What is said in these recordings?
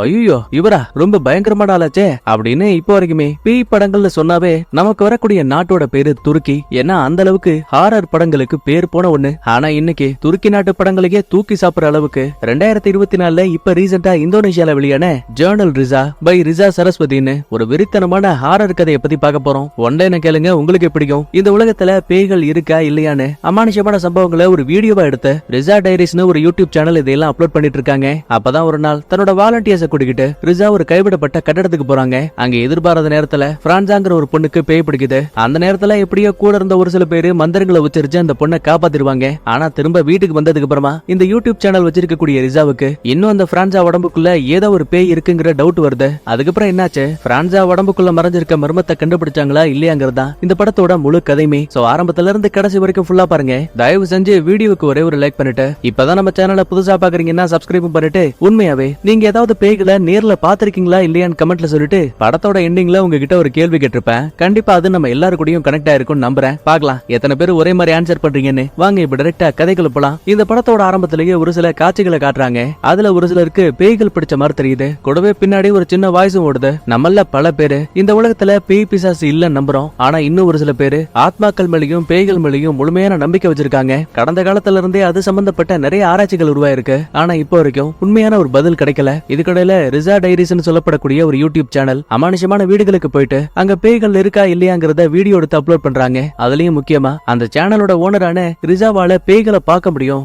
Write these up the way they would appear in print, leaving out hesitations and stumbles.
ஐயோ இவரா ரொம்ப பயங்கரமான ஆளாச்சே அப்படின்னு இப்போ வரைக்குமே பேய் படங்கள்ல சொன்னாவே நமக்கு வரக்கூடிய நாட்டோட பேரு துருக்கி. ஏன்னா அந்த அளவுக்கு ஹாரர் படங்களுக்கு பேர் போன ஒண்ணு. ஆனா இன்னைக்கு துருக்கி நாட்டு படங்களுக்கே தூக்கி சாப்பிடுற அளவுக்கு 2024ல இப்ப ரீசெண்டா இந்தோனேஷியால வெளியான ஜேர்னல் ரிசா பை ரிசா சரஸ்வதின்னு ஒரு வெறித்தனமான ஹாரர் கதையை பத்தி பார்க்க போறோம். ஒன்றைன கேளுங்க, உங்களுக்கு பிடிக்கும். இந்த உலகத்துல பேய்கள் இருக்கா இல்லையான்னு அமானுஷமான சம்பவங்களை ஒரு வீடியோவா எடுத்து ரிசா டைரிஸ்னு ஒரு யூடியூப் சேனல் இதெல்லாம் அப்லோட் பண்ணிட்டு இருக்காங்க. அப்பதான் ஒரு நாள் தன்னோட வாலண்டியர்ஸை கூட்டிக்கிட்டு ரிசா ஒரு கைவிடப்பட்ட கட்டடத்துக்கு போறாங்க. அங்க எதிர்பாராத நேரத்துல பிரான்சாங்கிற ஒரு பொண்ணுக்கு பேய் பிடிக்குது. அந்த நேரத்துல எப்படியோ கூட இருந்த ஒரு சில பேரு மந்திரங்களை உச்சரிச்சு அந்த பொண்ணை காப்பாத்திடுவாங்க. ஆனா திரும்ப வீட்டுக்கு வந்ததுக்கு அப்புறமா இந்த யூடியூப் சேனல் வச்சிருக்கக்கூடிய ரிசாவுக்கு இன்னும் அந்த பிரான்சா உடம்புக்குள்ள ஏதோ ஒரு பேய் இருக்குங்கிற டவுட் வருது. அதுக்கப்புறம் என்னாச்சு, பிரான்சா உடம்புக்குள்ள மறைஞ்சிருக்க மர்மத்தை கண்டுபிடிச்சாங்களா இல்லையாங்கிறதா இந்த படத்தோட முழு கதையுமே. சோ ஆரம்பத்துல இருந்து கடைசி வரைக்கும் ஃபுல்லா பாருங்க. தயவு செஞ்சு வீடியோக்கு ஒரே ஒரு லைக் பண்ணிட்டு இப்பதான் நம்ம சேனலை புதுசா பாக்குறீங்கன்னா சப்ஸ்கிரைப் பண்ணிட்டு உண்மையாவே நீங்க ஏதாவது பேய்களை நேர்ல பாத்திருக்கீங்களா இல்லையான்னு கமெண்ட்ல சொல்லிட்டு படத்தோட எண்டிங்ல உங்ககிட்ட ஒரு கேள்வி கேட்டிருப்பேன். கண்டிப்பா அது நம்ம எல்லாரு கூடயும் கனெக்ட் ஆயிருக்கும் நம்புறேன். பார்க்கலாம் எத்தனை பேர் ஒரே மாதிரி ஆன்சர் பண்றீங்கன்னு. வாங்க இப்ப டைரக்டா கதைக்குள்ள போலாம். இந்த படத்தோட ஆரம்பத்திலேயே ஒரு சில காட்சிகளை காட்டுறாங்க. அதுல ஒரு சிலருக்கு பேய்கள் பிடிச்ச மாதிரி தெரியுது. கூடவே பின்னாடி ஒரு சின்ன வாய்ஸும் ஓடுது. நம்மள பல பேரு இந்த உலகத்துல பேய் பிசாசு இல்ல நம்புறோம். ஆனா இன்னும் ஒரு சில பேரு ஆத்மாக்கள் மேலையும் பேய்கள் மேலையும் முழுமையான நம்பிக்கை வச்சிருக்காங்க. கடந்த காலத்துல இருந்தே அது சம்பந்தப்பட்ட நிறைய ஆராய்ச்சிகள் உருவாயிருக்கு. ஆனா இப்போ வரைக்கும் உண்மையான ஒரு பதில் கிடைக்கல. இதுக்கடையில ரிசா டைரிஸ்னு சொல்லப்படக்கூடிய ஒரு யூடியூப் சேனல் அமானுஷமான வீடுகளுக்கு போயிட்டு அங்க பேய்கள் இருக்கா இல்லையாங்கிறத வீடியோ எடுத்து அப்லோட் பண்றாங்க. அதுலயும் முக்கியமா அந்த சேனலோட ஓனரான ரிசாவால பேய்களை பார்க்க முடியும்,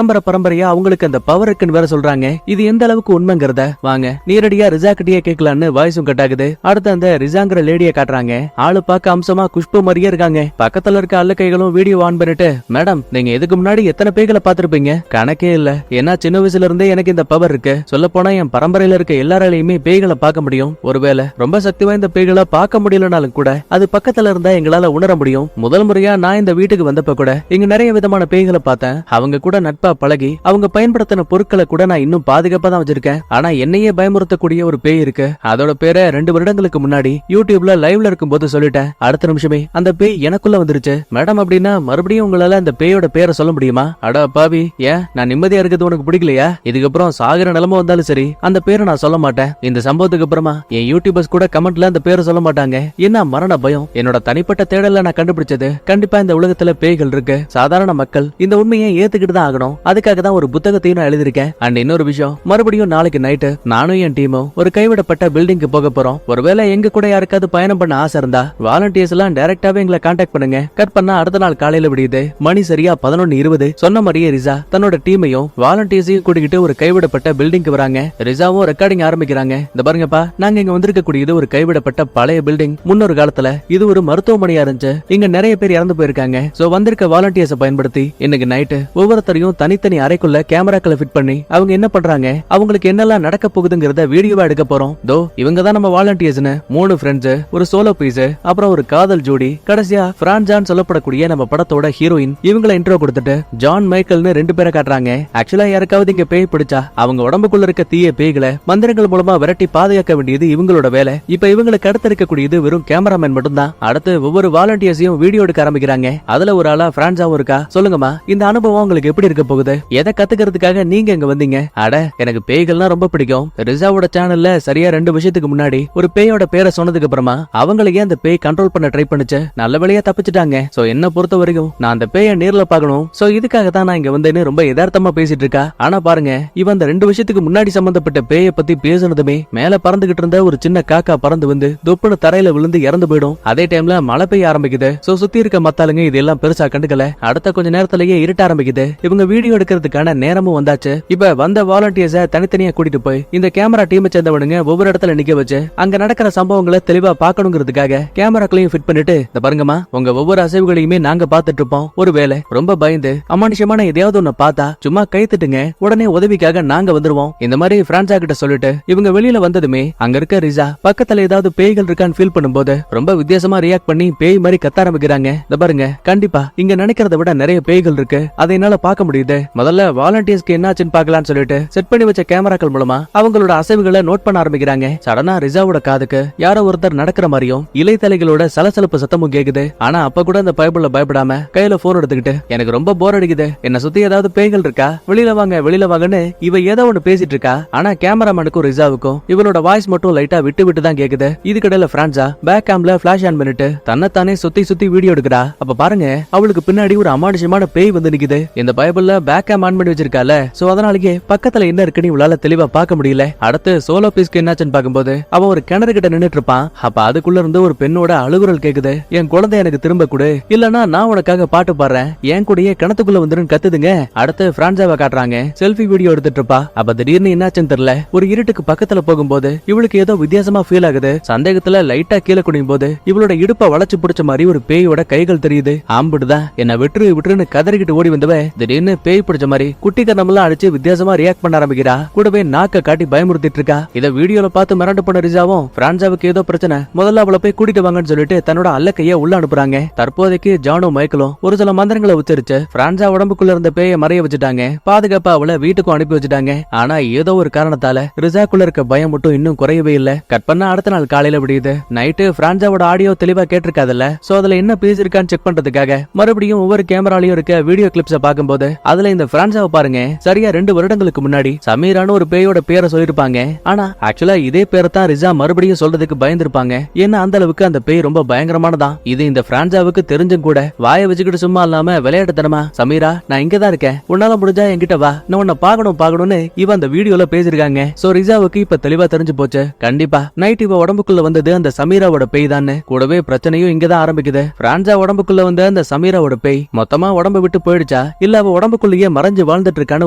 பரம்பரையா அவங்களுக்கு அந்த பவர் இருக்குன்னு வேற சொல்றாங்க. இது எந்த அளவுக்கு உண்மைங்கிறத வாங்க நேரடியா ரிசா கிட்டயே கேட்கலான்னு வாய்ஸும் கட் ஆகுது. அடுத்து அந்த ரிசாங்கிற லேடிய காட்டுறாங்க. ஆளு பார்க்க அம்சமா குஷ்பு மாதிரியே இருக்காங்க. பக்கத்துல இருக்க அல்ல கைகளும் வீடியோ ஆன் பண்ணிட்டு, மேடம் நீங்க இதுக்கு முன்னாடி எத்தனை பேய்களை பார்த்திருப்பீங்க? கணக்கே இல்ல. ஏன்னா சின்ன வயசுல இருந்தே எனக்கு இந்த பவர் இருக்கு. சொல்ல போனா என் பரம்பரையில இருக்க எல்லாராலையுமே பேய்களை பார்க்க முடியும். ஒருவேளை ரொம்ப சக்தி வாய்ந்த பேய்களை பார்க்க முடியலனாலும் கூட அது பக்கத்துல இருந்தா எங்களால உணர முடியும். முதல் முறையா நான் இந்த வீட்டுக்கு வந்தப்ப கூட இங்க நிறைய விதமான பேய்களை பார்த்தேன். அவங்க கூட நட்பா பழகி அவங்க பயன்படுத்தின பொருட்களை கூட நான் இன்னும் பாதுகாப்பா தான் வச்சிருக்கேன். ஆனா என்னையே பயமுறுத்தக்கூடிய ஒரு பேய் இருக்கு. அதோட பேரை 2 வருடங்களுக்கு முன்னாடி யூடியூப்ல லைவ்ல இருக்கும் போது சொல்லிட்டேன். அடுத்த நிமிஷமே அந்த பேய் எனக்குள்ள வந்துருச்சு. மேடம் அப்படின்னா மறுபடியும் உங்களால அந்த பேயோட பேரை சொல்ல முடியுமா? அட பாவி, ஏன் நான் நிம்மதியா இருக்கிறது உனக்கு பிடிக்கலையா? இதுக்கப்புறம் சாகிற நிலைமை வந்தாலும் சரி அந்த பேரை நான் சொல்ல மாட்டேன். இந்த சம்பவத்துக்கு அப்புறமா என் யூடியூபர்ஸ் கூட கமெண்ட்ல அந்த பேரை சொல்ல மாட்டாங்க. என்ன மரண பயம். என்னோட தனிப்பட்ட தேடல நான் கண்டுபிடிச்சது கண்டிப்பா இந்த உலகத்துல பேய்கள் இருக்கு. சாதாரண மக்கள் இந்த உண்மையை ஏத்துக்கிட்டு தான் ஆகணும். அதுக்காக தான் ஒரு புத்தகத்தையும் நான் எழுதிருக்கேன். அண்ட் இன்னொரு விஷயம், மறுபடியும் நாளைக்கு நைட்டு நானும் என் டீமும் ஒரு கைவிடப்பட்ட பில்டிங்க்கு போக போறோம். ஒருவேளை எங்க கூட யாருக்காவது பயணம் பண்ண ஆசை இருந்தா வாலண்டியர்ஸ் எல்லாம் டைரக்டாவே எங்களை கான்டாக்ட் பண்ணுங்க. கட் பண்ணா அடுத்த நாள் காலையில விடியுது. மணி சரியா 11:20. சொன்ன மாதிரியே ரிசா தன்னோட டீமையும் வாலண்டியர்ஸையும் கூட்டிக்கிட்டு ஒரு கைவிடப்பட்ட பில்டிங்க்கு வராங்க. ரிசாவும் ரெக்கார்டிங் ஆரம்பிக்கிறாங்க. இந்த பாருங்கப்பா, நாங்க இங்க வந்திருக்க கூடியது ஒரு கைவிடப்பட்ட பழைய பில்டிங். முன்னொரு காலத்துல இது ஒரு மருத்துவமனையா இருந்துச்சு. இங்க நிறைய பேர் இறந்து போயிருக்காங்க. சோ வந்திருக்க வாலண்டியர்ஸை பயன்படுத்தி இன்னைக்கு நைட்டு ஒவ்வொருத்தரையும் தனித்தனி அறைக்குள்ள கேமராக்களை ஃபிட் பண்ணி அவங்க என்ன பண்றாங்க, அவங்களுக்கு என்னெல்லாம் நடக்க போகுதுங்கிறத வீடியோவா எடுக்க போறோம். தோ இவங்க தான் நம்ம வாலண்டியர்ஸ்னு 3 ஃப்ரெண்ட்ஸ், ஒரு சோலோ பீஸ், அப்புறம் ஒரு காதல் ஜோடி, கடைசியா பிரான்சான் சொல்லப்படக்கூடிய நம்ம படத்தோட ஹீரோயின். இவங்களை இன்ட்ரோ கொடுத்துட்டு ஜான் மைக்கேல்னு 2 பேரை காட்டுறாங்க. ஆக்சுவலா யாருக்காவது இங்க பேய் பிடிச்சா அவங்க உடம்புக்குள்ள இருக்க தீய பேய்களை மந்திரங்கள் மூலமா விரட்டி பாதுகாக்க வேண்டியது இவங்களோட வேலை. இப்ப இவங்களுக்கு அடுத்து இருக்கக்கூடியது வெறும் கேமராமேன் மட்டும்தான். அடுத்து ஒவ்வொரு வாலண்டியர்ஸையும் வீடியோ எடுக்க ஆரம்பிக்கிறாங்க. அதுல ஒரு ஆளா பிரான்சாவும் இருக்கா. சொல்லுங்கம்மா, இந்த அனுபவம் உங்களுக்கு எப்படி இருக்க போகுது? எதை கத்துக்கிறதுக்காக நீங்க இங்க வந்தீங்க? அட எனக்கு பேய்கள்னா ரொம்ப பிடிக்கும். ரிசாவோட சேனல்ல சரியா 2 விஷயத்துக்கு முன்னாடி ஒரு பேயோட பேரை சொன்னதுக்கு அப்புறமா அவங்களையே அந்த பேய் கண்ட்ரோல் பண்ண ட்ரை பண்ணுச்சு. நல்ல வேளையா தப்பிச்சிட்டாங்க. சோ என்ன பொறுத்த வரைக்கும் நான் அந்த பேயை நேர்ல பார்க்கணும். சோ இதுக்காக தான் நான் இங்க வந்தேன்னு ரொம்ப யதார்த்தமா பேசிட்டு இருக்கா. ஆனா பாருங்க, இவன் அந்த 2 விஷயத்துக்கு முன்னாடி சம்பந்தப்பட்ட பேயை பத்தி பேசுனதுமே மேல பறந்துகிட்டு இருந்த ஒரு சின்ன காக்கா பறந்து வந்து தொப்புன்னு தரையில விழுந்து இறந்து போயிடும். அதே டைம்ல மழை பெய்ய ஆரம்பிக்குது. சோ சுத்தி இருக்க மத்தாளுங்க இதெல்லாம் பெருசா கண்டுக்கல. அடுத்த கொஞ்ச நேரத்திலேயே இருட்ட ஆரம்பிக்குது. இவங்க வீடியோ எடுக்கிறதுக்கான நேரமும் வந்தாச்சு. இப்ப வந்த வாலண்டியர்ஸ தனித்தனியா கூட்டிட்டு போய் இந்த கேமரா டீமை சேர்ந்தவனுங்க ஒவ்வொரு இடத்துல நிக்க வச்சு அங்க நடக்கிற சம்பவங்களை தெளிவா பாக்கணுங்கிறதுக்காக கேமராக்களையும் ஃபிட் பண்ணிட்டு, இந்த பாருங்கம்மா, உங்க ஒவ்வொரு அசைவுகளையுமே நாங்க பாத்துட்டு இருப்போம். ஒருவேளை ரொம்ப பயந்து அமானுஷமான எதையாவது ஒண்ணு பார்த்தா சும்மா கைத்துட்டுங்க, உடனே உதவிக்காக நாங்க வந்துருவோம். இந்த மாதிரி பிரான்சா கிட்ட சொல்லிட்டு இவங்க வெளியில வந்ததுமே அங்க இருக்க ரிசா பக்கத்துல ஏதாவது பேய்கள் இருக்கான்னு ஃபீல் பண்ணும்போது ரொம்ப வித்தியாசமா ரியாக்ட் பண்ணி பேய் மாதிரி கத்த ஆரம்பிக்கிறாங்க. இந்த பாருங்க, கண்டிப்பா இங்க நினைக்கிறத விட நிறைய பேய்கள் இருக்கு. அதை என்னால பார்க்க முடியுது. முதல்ல வாலண்டியர்ஸ்க்கு என்னாச்சுன்னு பார்க்கலாம்னு சொல்லிட்டு செட் பண்ணி வச்ச கேமராக்கள் மூலமா அவங்களோட அசைவுகளை நோட் பண்ண ஆரம்பிக்கிறாங்க. சடனா ரிசாவோட காதுக்கு யாரோ ஒருத்தர் நடக்கிற மாதிரியும் இலைத்தலைகளோட சலசலப்பு சத்தமும் கேக்குது. ஆனா அப்ப கூட அந்த பயப்புல பயப்படாம கையில போன் எடுத்துக்கிட்டு, எனக்கு ரொம்ப போர் அடிக்குது, என்ன சுத்தி ஏதாவது பேய்கள் இருக்கா, வெளியில வாங்கன்னு இவ ஏதோ ஒண்ணு பேசிட்டு இருக்கா. ஆனா கேமராமேன் கேமராமேனுக்கும் ரிசாவுக்கும் இவளோட வாய்ஸ் மட்டும் லைட்டா விட்டு விட்டு தான் கேக்குது. இதுக்கிடையில பிரான்சா பேக் கேம்ல பிளாஷ் ஆன் பண்ணிட்டு தன்னைத்தானே சுத்தி சுத்தி வீடியோ எடுக்கிறா. அப்ப பாருங்க அவளுக்கு பின்னாடி ஒரு அமானுஷமான பேய் வந்து நிக்குது. இந்த பைபிள்ல பேக் கேம் ஆன் பண்ணி வச்சிருக்கால, சோ அதனாலேயே பக்கத்துல என்ன இருக்குன்னு இவளால தெளிவா பார்க்க முடியல. அடுத்து சோலோ பீஸ்க்கு என்னாச்சுன்னு பாக்கும்போது அவன் ஒரு கிணறு கிட்ட நின்னுட்டு இருப்பான். அப்ப அதுக்குள்ள இருந்து ஒரு பெண்ணோட அழுகுரல் கேக்குது. என் குழந்தை எனக்கு திரும்ப கொடு, இல்லனா நான் உனக்காக பாட்டு பாடுறேன், என் கூடயே கிணத்துக்குள்ள வந்துருன்னு கத்துதுங்க. அடுத்து பிரான்சாவை காட்டுறாங்க, செல்ஃபி வீடியோ எடுத்துட்டு இருப்பா. அப்ப திடீர்னு என்னாச்சுன்னு தெரியல, ஒரு இருட்டுக்கு பக்கத்துல போகும்போது இவளுக்கு ஏதோ வித்தியாசமா ஃபீல் ஆகுது. சந்தேகத்துல லைட்டா கீழே குனியும் போது இவளோட இடுப்ப வளைச்சு பிடிச்ச மாதிரி ஒரு பேயோட கைகள் தெரியுது. ஆம்பிடுதான் என்ன விட்டுரு விட்டுருன்னு கதறிக்கிட்டு ஓடி வந்தவ திடீர்னு பேய் பிடிச்ச மாதிரி குட்டி கண்ணமெல்லாம் அடிச்சு வித்தியாசமா ரியாக்ட் பண்ண ஆரம்பிக்கிறா. கூடவே நாக்க காட்டி பயமுறுத்திட்டு இருக்கா. இத வீடியோல பார்த்து மிரண்டு போன ரிசாவும் பிரான்சாவுக்கு ஏதோ பிரச்சனை, முதல்ல அவளை போய் கூட்டிட்டு வாங்கன்னு சொல்லிட்டு தன்னோட அல்லக்கைய உள்ள அனுப்புறாங்க. தற்போதைக்கு ஜானும் மைக்கேலும் ஒரு சில மந்திரங்களை உச்சரிச்சு பிரான்சா உடம்புக்குள்ள இருந்த பேயை மறைய வச்சுட்டாங்க. பாதுகாப்பா அவளை வீட்டுக்கும் அனுப்பி வச்சுட்டாங்க. ஆனா ஏதோ ஒரு காரணத்தால ரிசாக்குள்ள இருக்க பயம் மட்டும் இன்னும் குறையவே இல்ல. கட் பண்ண அடுத்த நாள் காலையில விடியுது. நைட்டு பிரான்சாவோட ஆடியோ தெளிவா கேட்டிருக்காதுல்ல, சோ அதுல என்ன பேசிருக்கான்னு செக் பண்றதுக்காக மறுபடியும் ஒவ்வொரு கேமராலையும் இருக்க வீடியோ கிளிப்ஸ பாக்கும்போது அதுல இந்த பிரான்சாவை பாருங்க, சரியா 2 வருடங்களுக்கு முன்னாடி சமீரான ஒரு பேயோட பேரை சொல்லிருப்பாங்க. ஆனா ஆக்சுவலா இதே பேரை தான் ரிசா மறுபடியும் சொல்றதுக்கு பயந்துருப்பாங்க. ஏன்னா அந்த அளவுக்கு அந்த பேய் ரொம்ப பயங்கரமானதான். இது இந்த பிரான்சாவுக்கு தெரிஞ்சும் கூட வாயை வச்சுக்கிட்டு சும்மா இல்லாம விளையாட்டுத்தனமா, சமீரா நான் இங்கதான் இருக்கேன், உன்னால முடிஞ்சா என்கிட்ட வா, நான் உன்னை பாக்கணும்னு இவ அந்த வீடியோல பேசிருக்காங்க. சோ ரிசாவுக்கு இப்ப தெளிவா தெரிஞ்சு போச்சு, கண்டிப்பா நைட் இவ உடம்புக்குள்ள வந்தது அந்த சமீராவோட பேய் தான். கூடவே பிரச்சனையும் இங்கதான் ஆரம்பிக்குது. பிரான்சா உடம்புக்குள்ள வந்த அந்த சமீராவோட பேய் மொத்தமா உடம்பு விட்டு போயிடுச்சா, இல்ல அவ உடம்புக்குள்ளேயே மறைஞ்சு வாழ்ந்துட்டு இருக்கான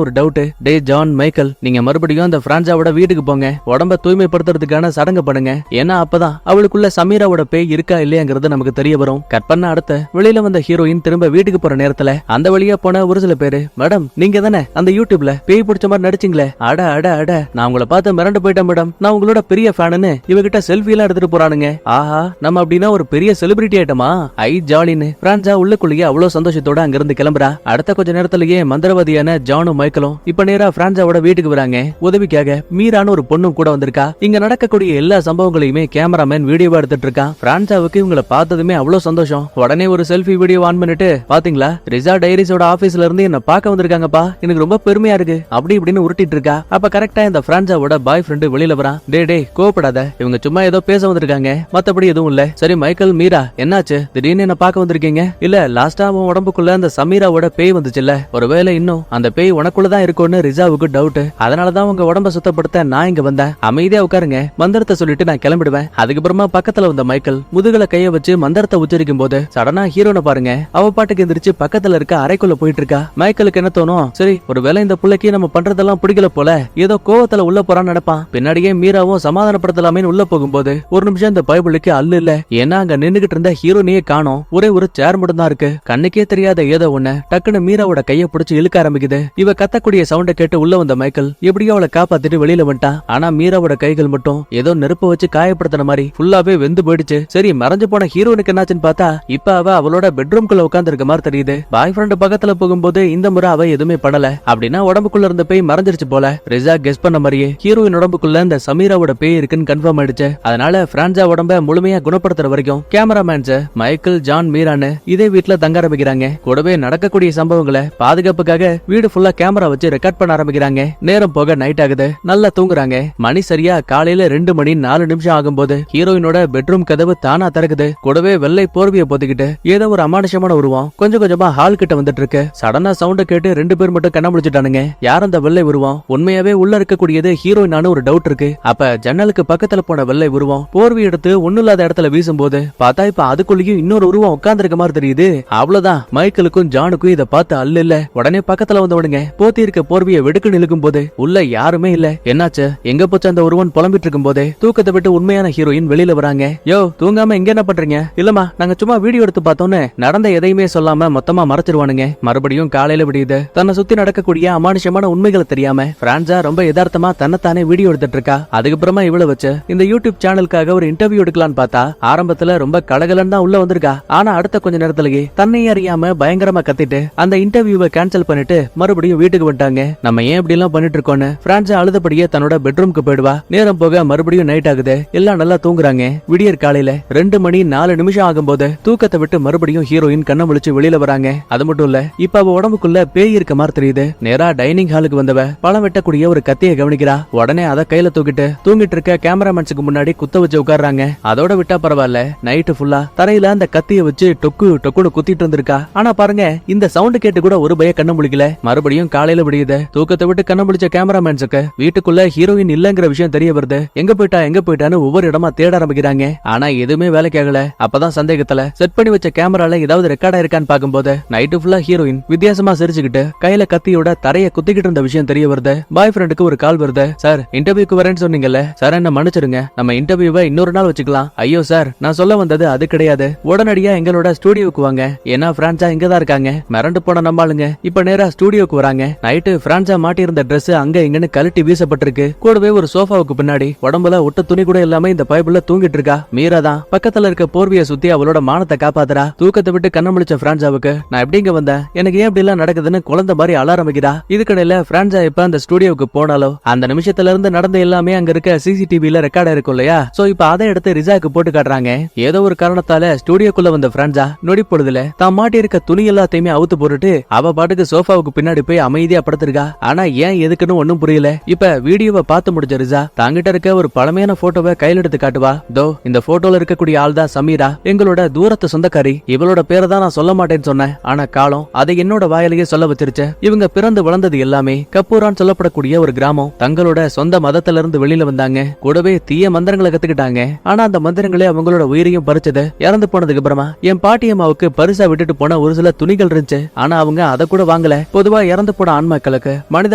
ஒரு டவுட். டே ஜான் மைக்கேல், நீங்க மறுபடியும் அந்த பிரான்சாவோட வீட்டுக்கு போங்க, உடம்ப தூய்மைப்படுத்துறதுக்கான சடங்கு பண்ணுங்க. ஏன்னா அப்பதான் அவளுக்குள்ள சமீராவோட பேய் இருக்கா இல்லையாங்கிறது நமக்கு தெரிய வரும். கட் பண்ண அடுத்த வெளியில வந்த ஹீரோயின் திரும்ப வீட்டுக்கு போற நேரத்துல அந்த வழியா போன ஒரு சில பேரு, மேடம் நீங்க தானே அந்த யூடியூப்ல பேய் பிடிச்ச மாதிரி நடிச்சீங்களே, அட அட அட நான் உங்களை பார்த்து மிரண்டு போயிட்டேன் மேடம், நான் உங்களோட பெரிய ஃபேனுன்னு இவகிட்ட செல்ஃபி எல்லாம் எடுத்துட்டு போறானுங்க. ஆஹா நம்ம அப்படின்னா ஒரு பெரிய செலிபிரிட்டி ஆயிட்டமா, ஐ ஜாலின்னு பிரான்சா உள்ளுக்குள்ளேயே அவ்வளவு சந்தோஷத்தோட அங்கிருந்து கிளம்புறா. அடுத்த கொஞ்ச நேரத்திலேயே மந்திரவாதியான ஜானும் மைக்கேலும் இப்ப நேரா பிரான்சாவோட வீட்டுக்கு வராங்க. உதவிக்காக மீரான ஒரு பொண்ணும் கூட வந்திருக்கா. இங்க நடக்கக்கூடிய எல்லா சம்பவங்களையுமே கேமராமேன் வீடியோவா எடுத்துட்டு இருக்கான். பிரான்சாவுக்கு இவங்களை பார்த்ததுமே அவ்வளவு சந்தோஷம். உடனே ஒரு செல்ஃபி வீடியோ ஆன் பண்ணிட்டு, பாத்தீங்களா ரிசா டைரிஸோட ஆபீஸ்ல இருந்து என்ன பார்க்க வந்திருக்காங்கப்பா, எனக்கு ரொம்ப பெருமையா இருக்கு அப்படி இப்படின்னு உருட்டிட்டு இருக்கா. அப்ப கரெக்டா இந்த பிரான்சாவோட பாய் ஃப்ரெண்டு வெளியில வரான். டே கோவப்படாத, இவங்க சும்மா ஏதோ பேச வந்திருக்காங்க, மத்தபடி எதுவும் இல்ல. சரி மைக்கேல் மீரா என்னாச்சு, திடீர்னு என்ன பார்க்க வந்திருக்கீங்க? இல்ல லாஸ்டா அவன் உடம்புக்குள்ள அந்த சமீராவோட பேய் வந்துச்சுல்ல, ஒருவேளை இன்னும் அந்த பேய் உனக்குள்ளதான் இருக்கும்னு ரிசாவுக்கு டவுட். அதனாலதான் உங்க உடம்ப சுத்தப்படுத்த நான் இங்க வந்தேன். அமைதியா உட்காருங்க, மந்திரத்தை சொல்லிட்டு நான் கிளம்பிடுவேன். அதுக்கப்புறமா பக்கத்துல வந்த மைக்கேல் முதுகுல கைய வச்சு மந்திரத்தை உச்சரிக்கும் போது சடனா ஹீரோனை பாருங்க, அவ பாட்டுக்கு எந்திரிச்சு பக்கத்துல இருக்க அறைக்குள்ள போயிட்டு இருக்கா. மைக்கேலுக்கு என்ன தோணும், சரி ஒருவேளை இந்த புள்ளைக்கு நம்ம பண்றதெல்லாம் பிடிக்கல போல, ஏதோ கோவத்துல உள்ள போறான்னு நினைப்பான். பின்னாடியே மீராவும் சமாதானப்படுத்தலாமே உள்ள போகும்போது ஒரு நிமிஷம் இந்த பைபிளுக்கு அல்ல இல்ல. ஏன்னா அங்க நின்னுகிட்டு இருந்த ஹீரோனையே காணோம், ஒரே ஒரு சேர் மட்டும் தான் இருக்கு. கண்ணுக்கே தெரியாத ஏதோ ஒண்ணு டக்குன்னு மீராவோட கைய பிடிச்சு இழுக்க ஆரம்பிக்குது. இவ கத்தக்கூடிய சவுண்ட கேட்டு உள்ள வந்த மைக்கேல் எப்படியோ அவளை காப்பாத்திட்டு வெளியில வந்துட்டான். ஆனா மீராவோட கைகள் மட்டும் ஏதோ நெருப்ப வச்சு காயப்படுத்தின மாதிரி ஃபுல்லாவே வெந்து போயிடுச்சு. சரி மறைஞ்சு போன ஹீரோனுக்கு என்னாச்சுன்னு பார்த்தா இப்ப அவ அவளோட பெட்ரூம்குள்ள உட்கார்ந்து இருக்க மாதிரி தெரியுது. பாய் ஃப்ரெண்ட் பக்கத்துல போகும்போது இந்த முறை அவ எதுவுமே படல. அப்படின்னா உடம்புக்குள்ள இருந்த பேய் மறைஞ்சிருச்சு போல. ரிசா கெஸ் பண்ண மாதிரியே ஹீரோயின் உடம்புக்குள்ள இந்த சமீராவோட பேய் இருக்குன்னு கன்ஃபார்ம் ஆயிடுச்சு. அதனால பிரான்சா உடம்ப முழுமையா குணப்படுத்துற வரைக்கும் கேமராமேன்ஸ் மைக்கேல் ஜான் மீரான்னு இதே வீட்டுல தங்க ஆரம்பிக்கிறாங்க. கூடவே நடக்கக்கூடிய சம்பவங்களை பாதுகாப்புக்காக வீடு ஃபுல்லா கேமரா வச்சு ரெக்கார்ட் பண்ண ஆரம்பிக்கிறாங்க. நேரம் போக நைட் ஆகுது, நல்லா தூங்குறாங்க. மணி சரியா காலையில 2 மணி 4 நிமிஷம் ஆகும்போது ஹீரோயினோட பெட்ரூம் கதவு தானா திறக்குது. கூடவே வெள்ளை போர்வையை போத்திக்கிட்டு ஏதோ ஒரு அமானுஷமான உருவம் கொஞ்சம் கொஞ்சமா ஹால் கிட்ட வந்துட்டு இருக்கு. சடனா சவுண்ட கேட்டு 2 பேர் மட்டும் கண்ண முடிச்சுட்டானுங்க. யார் அந்த வெள்ளை உருவம், உண்மையாவே உள்ள இருக்கக்கூடியது ஹீரோயினான ஒரு டவுட் இருக்கு. அப்ப ஜன்னலுக்கு பக்கத்துல போன வெள்ளை உருவம் போர்வை எடுத்து ஒண்ணு இல்லாத இடத்துல வீசும்போது பார்த்தா இப்ப அதுக்குள்ளேயும் இன்னொரு உருவம் உட்கார்ந்து இருக்க மாதிரி தெரியுது. அவ்வளவுதான், மைக்கேலுக்கும் ஜானுக்கும் இதை பார்த்து அல்ல இல்ல. உடனே பக்கத்துல வந்தவனுங்க போத்தி இருக்க போர்வையை வெடுக்கு நிலுக்கும் போது உள்ள யாருமே இல்ல. என்னாச்சு எங்க போச்சு அந்த உருவன் புலம்பிட்டு இருக்கும் போதே தூக்கத்தை விட்டு உண்மையான ஹீரோயின் வெளியில வராங்க. யோ தூங்காம எங்க என்ன பண்றீங்க? இல்லமா நாங்க சும்மா வீடியோ எடுத்து பார்த்தோன்னு நடந்த எதையுமே சொல்லாம மொத்தமா மறைச்சிருவானுங்க. மறுபடியும் காலையில விடியுது. தன்னை சுத்தி நடக்கக்கூடிய அமானுஷமான உண்மைகளை தெரியாம பிரான்சா ரொம்ப யதார்த்தமா தன்னைத்தானே வீடியோ எடுத்துட்டு இருக்கா. அதுக்கப்புறமா இவ்வளவு வச்சு இந்த யூடியூப் சேனலுக்காக ஒரு இன்டர்வியூ எடுக்கலான்னு பார்த்தா ஆரம்பத்துல ரொம்ப கலகலன்னு தான் உள்ள வந்திருக்கா. ஆனா அடுத்த கொஞ்ச நேரத்திலேயே தன்னை அறியாம பயங்கரமா கத்திட்டு அந்த இன்டர்வியூவை கேன்சல் பண்ணிட்டு மறுபடியும் வீட்டுக்கு வந்துட்டாங்க. நம்ம ஏன் இப்படி எல்லாம் பண்ணிட்டு இருக்கோன்னு பிரான்சா அழுதபடியே தன்னோட பெட்ரூம்க்கு போயிடுவா. நேரம் போக மறுபடியும் நைட் ஆகுது, எல்லாம் நல்லா தூங்குறாங்க. விடியற் காலையில 2 மணி 4 நிமிஷம் ஆகும்போது தூக்கத்தை விட்டு மறுபடியும் ஹீரோயின் கண்ண முழிச்சு வெளியில வராங்க. அது மட்டும் இல்ல, இப்ப அவ உடம்புக்குள்ள பேய் இருக்க மாதிரி தெரியுது. நேரா டைனிங் ஹாலுக்கு வந்தவ பழம் வெட்டக்கூடிய ஒரு கத்தியை கவனிக்கிறா. உடனே அத கையில தூக்கிட்டு தூங்கிட்டு இருக்க கேமராமேன்ஸுக்கு முன்னாடி குத்த வச்சு உட்கார்றாங்க. அதோட விட்டா பரவாயில்ல, நைட்டு ஃபுல்லா தரையில அந்த கத்திய வச்சு டொக்குன்னு குத்திட்டு இருந்திருக்கா. ஆனா பாருங்க, இந்த சவுண்ட் கேட்டு கூட ஒரு பய கண்ண முழிக்கல. மறுபடியும் காலையில விடியுது. தூக்கத்தை விட்டு கண்ண முழிச்ச கேமராமேன்ஸுக்கு வீட்டுக்குள்ள ஹீரோயின் இல்லங்கிற விஷயம் தெரிய வருது. எங்க போயிட்டான்னு ஒவ்வொரு இடமா தேட ஆரம்பிக்கிறாங்க. ஆனா எதுவுமே வேலைக்கு ஆகல. அப்பதான் சந்தேகத்துல செட் பண்ணி வச்ச கேமரால ஏதாவது ரெக்கார்டா இருக்கான்னு பாக்கும்போது நைட்டு ஃபுல்லா ஹீரோயின் வித்தியாசமா சிரிச்சுக்கிட்டு கையில கத்தியோட தரைய குத்திக்கிட்டு இருந்த விஷயம் தெரிய வருது. பாய் ஃப்ரெண்டுக்கு ஒரு கால் வருது. சார், இன்டர்வியூக்கு வரேன்னு சொன்னீங்கல்ல சார், என்ன மன்னிச்சிருங்க, நம்ம இன்டர்வியூவை இன்னொரு நாள் வச்சுக்கலாம். ஐயோ சார், நான் சொல்ல வந்தது அது கிடையாது. உடனடியா எங்களோட ஸ்டுடியோக்கு வாங்க. ஏன்னா பிரான்சா இங்கதான் இருக்காங்க. மிரண்டு போன நம்பாளுங்க இப்ப நேரா ஸ்டுடியோக்கு வராங்க. நைட்டு பிரான்சா மாட்டி இருந்த டிரெஸ் அங்க இங்கன்னு கழட்டி வீசப்பட்டிருக்கு. கூடவே ஒரு சோஃபாவுக்கு பின்னாடி உடம்புல ஒட்ட துணி கூட இல்லாம இந்த பைபிள்ல தூங்கிட்டு இருக்கா. மீரா தான் பக்கத்துல இருக்க போர்விய சுத்தி அவளோட மானத்தை காப்பாத்துறா. தூக்கத்தை விட்டு கண்ண முழிச்ச பிரான்சாவுக்கு நான் எப்படிங்க வந்தேன், எனக்கு ஏன் இப்படி எல்லாம் நடக்குதுன்னு குழந்தை மாதிரி அழ ஆரம்பிக்கிறா. இதுக்கடையில பிரான்சா இப்ப அந்த ஸ்டுடியோக்கு போனாலோ அந்த நிமிஷத்துல இருந்து நடந்த எல்லாமே அங்க இருக்க சிசிடிவில ரெக்கார்ட் இருக்கும் இல்லையா. சோ இப்ப அதை எடுத்து ரிசாக்கு போட்டு காட்டுறாங்க. ஏதோ ஒரு காரணத்தால ஸ்டுடியோக்குள்ள வந்த பிரான்சா நொடி பொழுதுல தான் மாட்டி இருக்க துணி எல்லாத்தையுமே அவுத்து போட்டுட்டு அவ பாட்டுக்கு சோஃபாவுக்கு பின்னாடி போய் அமைதியா படுத்திருக்கா. ஆனா ஏன் எதுக்குன்னு ஒண்ணும் புரியல. இப்ப வீடியோவை பார்த்து முடிச்ச ரிசா தாங்கிட்ட இருக்க ஒரு பழமையான போட்டோவை கையில எடுத்து காட்டுவா. தோ இந்த போட்டோல இருக்கக்கூடிய ஆள் தான் சமீரா, எங்களோட தூரத்து சொந்தக்காரி. இவளோட பேரை தான் நான் சொல்ல மாட்டேன்னு சொன்னேன். ஆனா காலம் அதை என்னோட வாயிலேயே சொல்ல வச்சிருச்சு. இவங்க பிறந்து வளர்ந்தது எல்லாமே கப்பூரான்னு சொல்லப்படக்கூடிய ஒரு கிராமம். தங்களோட சொந்த மதத்துல இருந்து வெளியில வந்தாங்க. கூடவே தீய மந்திரங்களை கத்துக்கிட்டாங்க. ஆனா அந்த மந்திரங்களே அவங்களோட உயிரையும் பறிச்சது. இறந்து போனதுக்கு அப்புறமா என் பாட்டியம்மாவுக்கு பரிசா விட்டுட்டு போன ஒரு சில துணிகள் இருந்துச்சு. ஆனா அவங்க அதை கூட வாங்கல. பொதுவா இறந்து போன ஆன்மாக்களுக்கு மனித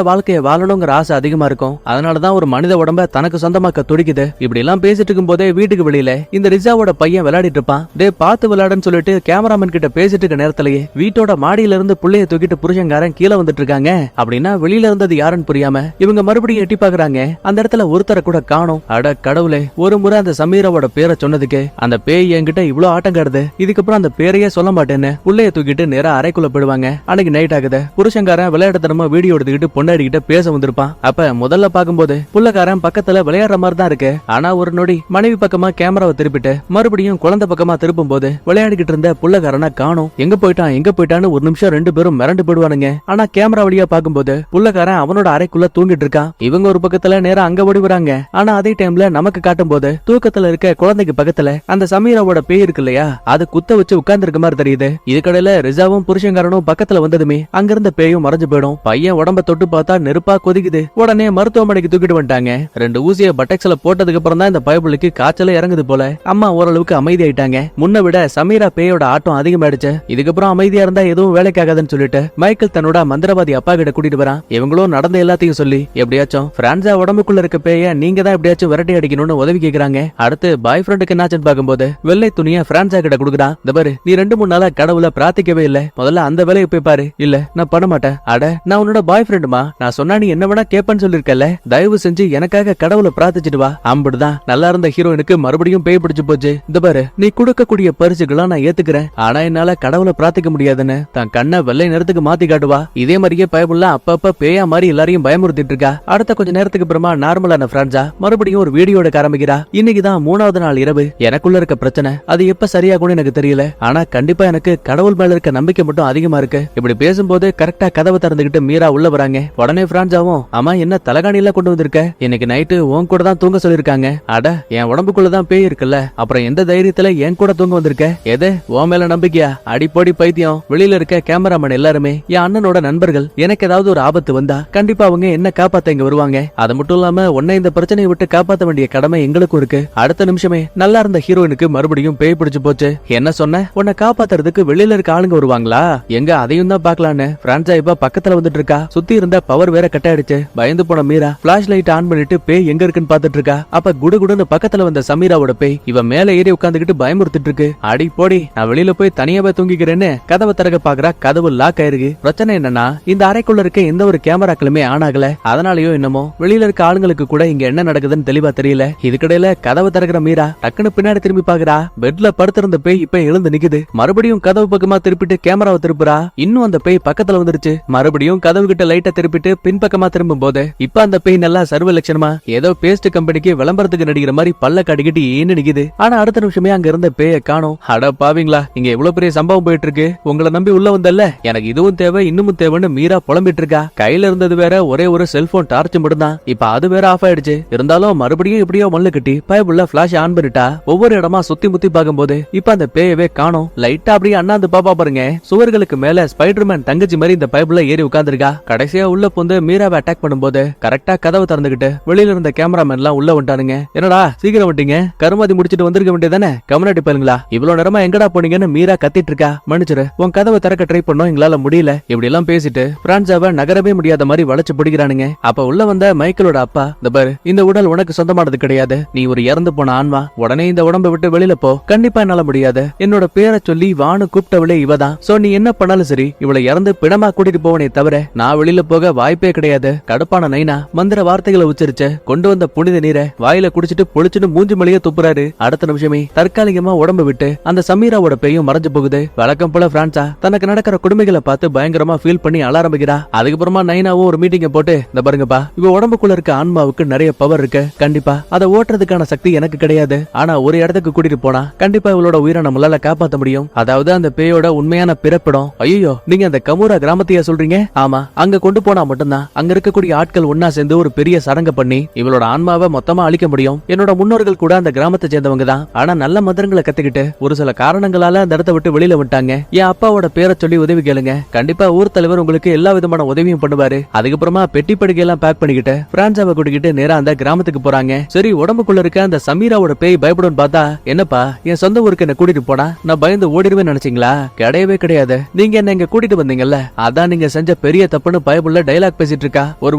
வாழ்க்கையை வாழணுங்கிற ஆசை அதிகமா இருக்கும். அதனாலதான் ஒரு மனித உடம்ப தனக்கு சொந்தமாக்க துடிக்குது. இப்படி எல்லாம் பேசிட்டு இருக்கும் போதே வீட்டுக்கு வெளியில இந்த ரிசாவோட பையன் விளையாடிட்டு இருப்பான். டே பார்த்து விளையாடுன்னு சொல்லிட்டு கேமராமேன் கிட்ட பேசிட்டு இருக்க நேரத்திலேயே வீட்டோட மாடியில இருந்து புள்ளைய தூக்கிட்டு புருஷங்காரன் கீழே வந்துட்டு இருக்காங்க. அப்படின்னா வெளியில இருந்தது யாருன்னு புரியாம இவங்க மறுபடியும் எட்டி பாக்குறாங்க. அந்த இடத்துல ஒருத்தரை கூட காணோம். அட கடவுளே, ஒரு முறை அந்த சமீராவோட பேரை சொன்னதுக்கு அந்த பேய் என்கிட்ட இவ்வளவு ஆட்டம் காடுது. இதுக்கப்புறம் அந்த பேரையே சொல்ல மாட்டேன்னு புள்ளைய தூக்கிட்டு நேரா அறைக்குள்ள போயிடுவாங்க. அன்னைக்கு நைட் ஆகுது. புருஷங்காரன் விளையாட்டுத்தனமா வீடியோ எடுத்துக்கிட்டு பொண்டாடிக்கிட்ட பேச வந்திருப்பான். அப்ப முதல்ல பாக்கும்போது புள்ளக்காரன் பக்கத்துல விளையாடுற மாதிரி தான் இருக்கு. ஆனா ஒரு நொடி மனைவி பக்கமா கேமராவை திருப்பிட்டு மறுபடியும் குழந்தை பக்கமா திருப்பும் போது விளையாடிக்கிட்டு இருந்த புள்ளக்காரனை காணோம். எங்க போயிட்டான்னு ஒரு நிமிஷம் ரெண்டு பேரும் மிரண்டு போயிடுவானுங்க. ஆனா கேமரா வழியா பாக்கும்போது புள்ளக்காரன் அவனோட அறைக்குள்ள தூங்கிட்டு இருக்கான். இவங்க ஒரு பக்கத்துல நேரா அங்க ஓடி வராங்க. ஆனா அதே டைம்ல நமக்கு காட்டும் போது தூக்கத்துல இருக்க குழந்தைக்கு பக்கத்துல அந்த சமீராவோட பேய் இருக்கு இல்லையா, அது குத்த வச்சு உட்கார்ந்து இருக்க மாதிரி தெரியுது. இதுக்கடையில ரிசாவும் புருஷங்காரனும் பக்கத்துல வந்ததுமே அங்க இருந்த பேயும் மறைஞ்சு போயிடும். பையன் உடம்ப தொட்டு பார்த்தா நெருப்பா கொதிக்குது. உடனே மருத்துவமனைக்கு தூக்கிட்டு வந்துட்டாங்க. 2 ஊசிய பட்டெக்ஸ்ல போட்டதுக்கு அப்புறம் தான் இந்த பயபுளுக்கு காய்ச்சல இறங்குது போல. அம்மா ஓரளவுக்கு அமைதி ஆயிட்டாங்க. முன்ன விட சமீரா பேயோட ஆட்டம் அதிகமாயிடுச்சு. இதுக்கப்புறம் அமைதியா இருந்தா எதுவும் வேலைக்காகாதுன்னு சொல்லிட்டு மைக்கேல் தன்னோட மந்திரவாதி அப்பா கிட்ட கூட்டிட்டு வரான். இவங்களும் நடந்த எல்லாத்தையும் சொல்லி எப்படியாச்சும் பிரான்சா உடம்புக்குள்ள இருக்க பேய நீங்க தான் எப்படியாச்சும் விரட்டி அடிக்கணும்னு உதவி கேக்குறாங்க. அடுத்து பாய் ஃப்ரெண்டுக்கு என்னாச்சுன்னு பாக்கும்போது வெள்ளை துணிய பிரான்சா கிட்ட கொடுக்குறான். இந்த பாரு, நீ 2-3 நாளா கடவுளை பிரார்த்திக்கவே இல்ல. முதல்ல அந்த வேலையை போய் பாரு. இல்ல நான் பண்ண மாட்டேன். அட, நான் உன்னோட பாய் ஃப்ரெண்டுமா, நான் சொன்னா நீ என்ன வேணா கேப்பன்னு சொல்லிருக்கல. தயவு செஞ்சு எனக்காக கடவுளை பிரார்த்திச்சிட்டு வா. அம்புடுதான் நல்லா இருந்த ஹீரோயினுக்கு மறுபடியும் பேய் பிடிச்சு போச்சு. இந்த பாரு, நீ கொடுக்கக்கூடிய பரிசுகளா நான் ஏத்துக்கிறேன். ஆனா என்னால கடவுளை பிரார்த்திக்க முடியாதுன்னு தன் கண்ணை வெள்ளை நிறத்துக்கு மாத்தி காட்டுவா. இதே மாதிரியே பயமுள்ள அப்பப்ப பேயா மாதிரி எல்லாரையும் பயமுறுத்திட்டு இருக்கா. அடுத்த கொஞ்ச நேரத்துக்கு அப்புறமா நார்மலான பிரான்சா மறுபடியும் ஒரு வீடியோ எடுக்க ஆரம்பிக்கிறா. இன்னைக்குதான் 3வது நாள் இரவு. எனக்குள்ள இருக்க பிரச்சனை அது எப்ப சரியாகும்னு எனக்கு தெரியல. ஆனா கண்டிப்பா எனக்கு கடவுள் மேல இருக்க நம்பிக்கை மட்டும் அதிகமா இருக்கு. இப்படி பேசும்போது கரெக்டா கதவை திறந்துகிட்டு மீரா உள்ள வராங்க. உடனே பிரான்சாவும், அம்மா என்ன தலகாணி எல்லாம் கொண்டு வந்திருக்க? இன்னைக்கு நைட்டு உன் கூட தான் தூங்க சொல்லிருக்காங்க. அட, என் உடம்புக்குள்ளதான் பேய் இருக்குல்ல, அப்புறம் எந்த தைரியத்துல என் கூட தூங்க வந்திருக்க? எது உன் மேல நம்பிக்கையா? அடிப்பொடி பைத்தியம். வெளியில இருக்க கேமராமேன் எல்லாருமே என் அண்ணனோட நண்பர்கள். எனக்கு ஏதாவது ஒரு ஆபத்து வந்தா கண்டிப்பா அவங்க என்ன காப்பாத்த இங்க வருவாங்க. அது மட்டும் இல்லாம உன்னை இந்த பிரச்சனையை விட்டு காப்பாத்த வேண்டிய கடமை எங்களுக்கும் இருக்கு. அடுத்த நிமிஷமே நல்லா இருந்த ஹீரோயினுக்கு மறுபடியும் பேய் பிடிச்சு போச்சு. என்ன சொன்ன? உன்னை காப்பாத்துறதுக்கு வெளியில இருக்க ஆளுங்க வருவாங்களா? எங்க அதையும் தான் பாக்கலான்னு பிரான்சா இப்ப பக்கத்துல வந்துட்டு இருக்கா. சுத்தி இருந்த பவர் வேற கட் ஆயிடுச்சு. பயந்து போன மீரா பிளாஷ் லைட் ஆன் பண்ணிட்டு பேய் எங்க இருக்குன்னு பாத்துட்டு இருக்கா. அப்ப குடுகுடுன்னு பக்கத்துல வந்த சமீராவோட பேய் இவ மேல ஏறி உட்காந்துக்கிட்டு பயமுறுத்திட்டு இருக்கு. அடி போடி, நான் வெளியில போய் தனியாவே தூங்கிக்கிறேன்னு கதவை திறக்க பாக்குறா. கதவு லாக் ஆயிருக்கு. பிரச்சனை என்னன்னா இந்த அறைக்குள்ள இருக்க எந்த ஒரு கேமராக்களுமே ஆன் ஆகல. அதனாலயோ என்னமோ வெளியில இருக்க ஆளுங்களுக்கு கூட இங்க என்ன நடக்குதுன்னு தெளிவா தெரியல. இதுக்கிடையில கதவை திறக்கிற மீரா டக்குன்னு பின்னாடி திரும்பி பாக்குறா. பெட்ல படுத்திருந்த பேய் இப்ப எழுந்து நிக்குது. மறுபடியும் கதவு பக்கமா திருப்பிட்டு கேமராவை திருப்புறா. இன்னும் அந்த பேய் பக்கத்துல வந்துருச்சு. மறுபடியும் கதவு கிட்ட லைட்டா திருப்பிட்டு பின்பக்கமா திரும்பும் போது இப்ப அந்த பேய் நல்லா சர்வ லட்சணமா ஏதோ பேஸ்ட் கம்பெனிக்கு விளம்பரத்துக்கு நடிக்கிற மாதிரி பல்ல காட்டிக்கிட்டு ஏன்னு நிக்குது. ஆனா அடுத்த நிமிஷமே அங்க இருந்த பேய காணோம். அட பாவீங்களா, இங்க எவ்வளவு பெரிய சம்பவம் போயிட்டு இருக்கு. உங்களை நம்பி உள்ள வந்தல்ல, எனக்கு இதுவும் தேவை இன்னமும் தேவைன்னு மீரா புலம்பிட்டு இருக்கா. கையில இருந்தது வேற ஒரே ஒரு செல்போன் டார்ச் மட்டும் மட்டும்தான். இப்ப அது வேற ஆஃப் ஆயிடுச்சு. இருந்தாலும் மறுபடியும் எப்படியோ மல்லு கட்டி பைபிள்ல பிளாஷ் ஆன் பண்ணிட்டா ஒவ்வொரு இடமா சுத்தி முத்தி பார்க்கும்போது இப்ப அந்த பேயவே காணோம். லைட்டா அப்படியே அண்ணாந்து பாப்பா பாருங்க, சுவர்களுக்கு மேல ஸ்பைடர்மேன் தங்கச்சி மாதிரி இந்த பைபிள்ல ஏறி உட்கார்ந்துருக்கா. கடைசியா உள்ள புந்து மீராவை அட்டாக் பண்ணும்போது கரெக்டா கதவு திறந்துகிட்டு வெளியில இருந்த கேமராமேன் எல்லாம் உள்ள வந்துட்டானுங்க. என்னடா சீக்கிரம் வந்துட்டீங்க, கருமாதி முடிச்சிட்டு வந்திருக்க வேண்டியதானே, கம்யூனிட்டி பாருங்களா, இவ்வளவு நேரமா எங்கடா போனீங்கன்னு மீரா கத்திட்டு இருக்கா. மன்னிச்சிரு, உன் கதவை திறக்க ட்ரை பண்ணோம், எங்களால முடியல. இப்படி எல்லாம் பேசிட்டு பிரான்சாவை நகரவே முடியாத மாதிரி வளைச்சு பிடிக்கிறானுங்க. அப்ப உள்ள வந்த மைக்கேலோட அப்பா, இந்த பாரு, இந்த உடல் உனக்கு சொந்தமானது கிடையாது, நீ ஒரு இறந்து போன ஆன்மா, உடனே இந்த உடம்பை விட்டு வெளியில போ. கண்டிப்பா என்னால முடியாது, என்னோட பேரை சொல்லி வானு கூப்பிட்டவளே இவதான். சோ நீ என்ன பண்ணாலும் சரி, இவளை இறந்து பிணமா கூட்டிட்டு போவனே தவிர நான் வெளியில போக வாய்ப்பே கிடையாது. கடுப்பான நைனா மந்திர வார்த்தைகளை உச்சரிச்சு கொண்டு வந்த புனித நீரை வாயில குடிச்சிட்டு பொழிச்சுட்டு மூஞ்சி மலைய துப்புறாரு. அடுத்த நிமிஷமே தற்காலிகமா உடம்பு விட்டு அந்த சமீராவோட பேயும் மறைஞ்சு போகுது. வழக்கம் போல பிரான்சா தனக்கு நடக்கிற கொடுமைகளை பார்த்து பயங்கரமா ஃபீல் பண்ணி அழ ஆரம்பிக்கிறா. அதுக்கப்புறமா நைனாவும் ஒரு மீட்டிங்க போட்டு, இந்த பாருங்கப்பா, இவ உடம்புக்குள்ள இருக்க ஆன்மாவுக்கு நிறைய பவர் இருக்கு, கண்டிப்பா அதை ஓட்டுறதுக்கான சக்தி எனக்கு கிடையாது. ஆனா ஒரு இடத்துக்கு கூட்டிட்டு போனா கண்டிப்பா இவளோட உயிரை நம்மளால காப்பாத்த முடியும். அதாவது அந்த பேயோட உண்மையான பிறப்பிடம். ஐயோ, நீங்க அந்த கமுரா கிராமத்தையா சொல்றீங்க? ஆமா, அங்க கொண்டு போனா மட்டும்தான் அங்க இருக்கக்கூடிய ஆட்கள் ஒன்னா சேர்ந்து ஒரு பெரிய சடங்கு பண்ணி இவளோட ஆன்மாவை மொத்தமா அழிக்க முடியும். என்னோட முன்னோர்கள் கூட அந்த கிராமத்தை சேர்ந்தவங்க தான். ஆனா நல்ல மந்திரங்களை கத்துக்கிட்டு ஒரு சில காரணங்களால அந்த இடத்தை விட்டு வெளியில விட்டாங்க. என் அப்பாவோட பேரை சொல்லி உதவி கேளுங்க, கண்டிப்பா ஊர் தலைவர் உங்களுக்கு எல்லா விதமான உதவியும் பண்ணுவாரு. அதுக்கப்புறமா பெட்டி படுக்கை எல்லாம் பேக் பண்ணிக்கிட்டு பிரான்சாவை கூட்டிக்கிட்டு நேரா அந்த கிராமத்துக்கு போறாங்க. சரி, உடம்புக்குள்ள இருக்க அந்த சமீராவோட பேய் பயப்படும் பார்த்தா, என்னப்பா என் சொந்த ஊருக்கு என்ன கூட்டிட்டு போனா நான் பயந்து ஓடிடுவேன் நினைச்சீங்களா? கிடையவே கிடையாது. நீங்க என்ன இங்க கூட்டிட்டு வந்தீங்கல்ல, அதான் நீங்க செஞ்ச பெரிய தப்புன்னு பயப்புள்ள டைலாக் பேசிட்டு இருக்கா. ஒரு